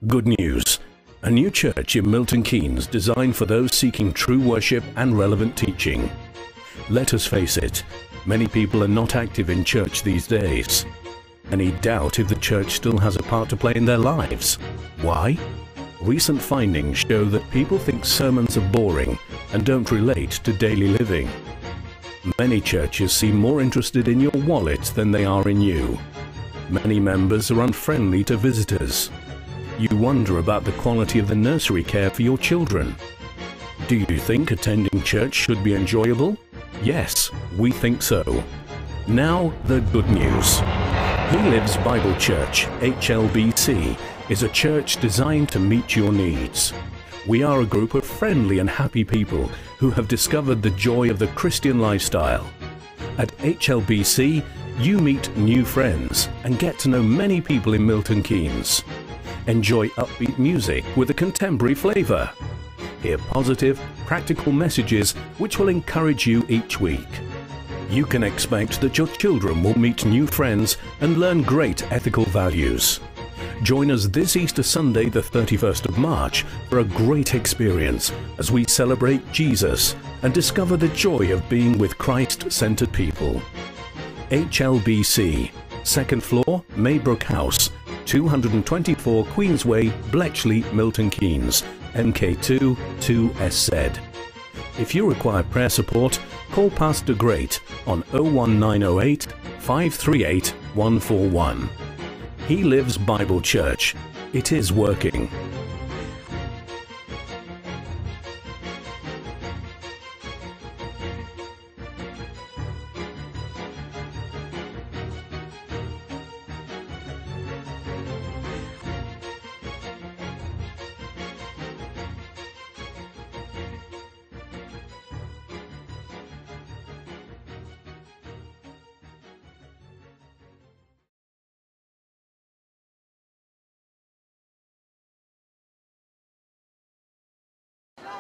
Good news. A new church in Milton Keynes designed for those seeking true worship and relevant teaching. Let us face it, many people are not active in church these days. Any doubt if the church still has a part to play in their lives? Why? Recent findings show that people think sermons are boring and don't relate to daily living. Many churches seem more interested in your wallet than they are in you. Many members are unfriendly to visitors. You wonder about the quality of the nursery care for your children. Do you think attending church should be enjoyable? Yes, we think so. Now, the good news. He Lives Bible Church, HLBC, is a church designed to meet your needs. We are a group of friendly and happy people who have discovered the joy of the Christian lifestyle. At HLBC, you meet new friends and get to know many people in Milton Keynes. Enjoy upbeat music with a contemporary flavour. Hear positive, practical messages which will encourage you each week. You can expect that your children will meet new friends and learn great ethical values. Join us this Easter Sunday, the 31st of March, for a great experience as we celebrate Jesus and discover the joy of being with Christ-centered people. HLBC, 2nd floor, Maybrook House, 224 Queensway, Bletchley, Milton Keynes, MK2 2SZ. If you require prayer support, call Pastor Great on 01908 538 141. He Lives Bible Church. It is working.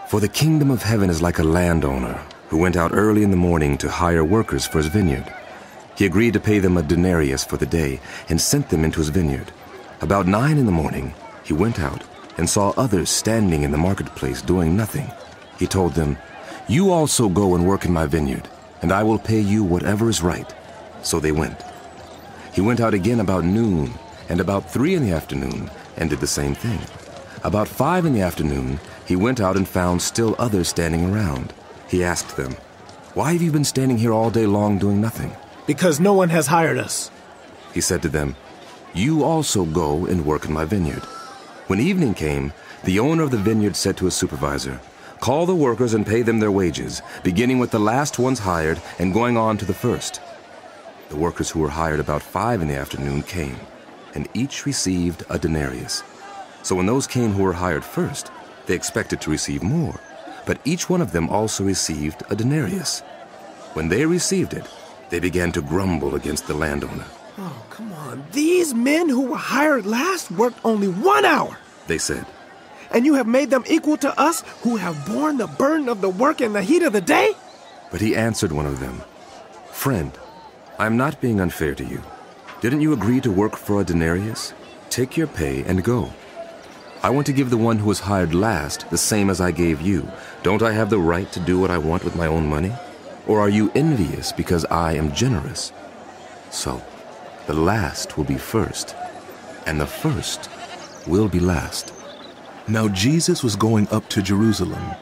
For the kingdom of heaven is like a landowner who went out early in the morning to hire workers for his vineyard. He agreed to pay them a denarius for the day and sent them into his vineyard. About 9 in the morning, he went out and saw others standing in the marketplace doing nothing. He told them, "You also go and work in my vineyard, and I will pay you whatever is right." So they went. He went out again about noon and about 3 in the afternoon and did the same thing. About 5 in the afternoon, he went out and found still others standing around. He asked them, "Why have you been standing here all day long doing nothing?" "Because no one has hired us." He said to them, "You also go and work in my vineyard." When evening came, the owner of the vineyard said to his supervisor, "Call the workers and pay them their wages, beginning with the last ones hired and going on to the first." The workers who were hired about 5 in the afternoon came, and each received a denarius. So when those came who were hired first, they expected to receive more, but each one of them also received a denarius. When they received it, they began to grumble against the landowner. "Oh, come on. These men who were hired last worked only 1 hour," they said. "and you have made them equal to us who have borne the burden of the work in the heat of the day?" But he answered one of them, "Friend, I am not being unfair to you. Didn't you agree to work for a denarius? Take your pay and go. I want to give the one who was hired last the same as I gave you. Don't I have the right to do what I want with my own money? Or are you envious because I am generous?" So, the last will be first, and the first will be last. Now Jesus was going up to Jerusalem.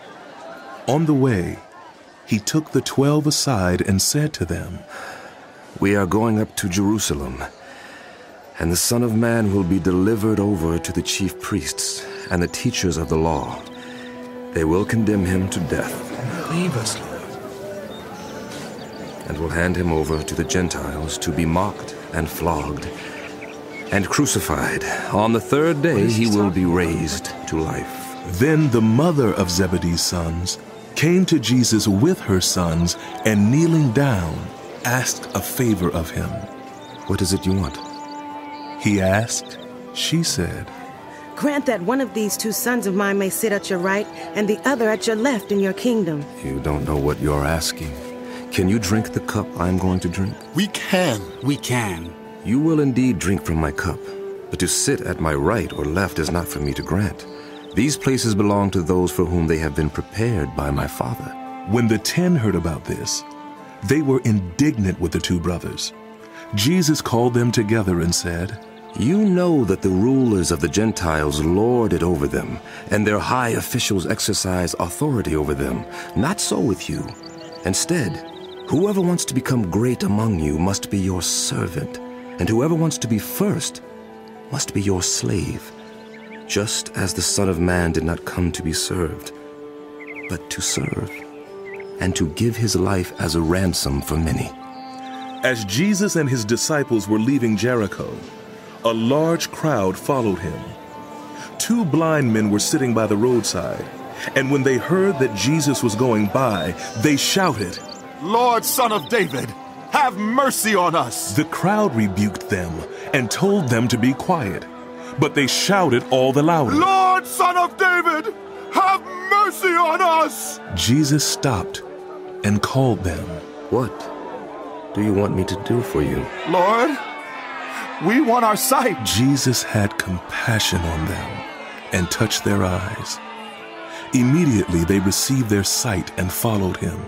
On the way, he took the 12 aside and said to them, "We are going up to Jerusalem, and the Son of Man will be delivered over to the chief priests and the teachers of the law. They will condemn him to death. Leave us, Lord. And will hand him over to the Gentiles to be mocked and flogged and crucified. On the 3rd day he will be raised to life." Then the mother of Zebedee's sons came to Jesus with her sons, and kneeling down, asked a favor of him. "What is it you want?" He asked. She said, "Grant that one of these 2 sons of mine may sit at your right and the other at your left in your kingdom." "You don't know what you're asking. Can you drink the cup I'm going to drink?" We can. "You will indeed drink from my cup, But to sit at my right or left is not for me to grant. These places belong to those for whom they have been prepared by my Father." When the 10 heard about this, they were indignant with the two brothers. Jesus called them together and said, "You know that the rulers of the Gentiles lord it over them, and their high officials exercise authority over them. Not so with you. Instead, whoever wants to become great among you must be your servant, and whoever wants to be first must be your slave, just as the Son of Man did not come to be served, but to serve, and to give his life as a ransom for many." As Jesus and his disciples were leaving Jericho, a large crowd followed him. 2 blind men were sitting by the roadside, and when they heard that Jesus was going by, they shouted, "Lord, Son of David, have mercy on us!" The crowd rebuked them and told them to be quiet, but they shouted all the louder, "Lord, Son of David, have mercy on us!" Jesus stopped and called them. "What do you want me to do for you?" "Lord, we want our sight." Jesus had compassion on them and touched their eyes. Immediately they received their sight and followed him.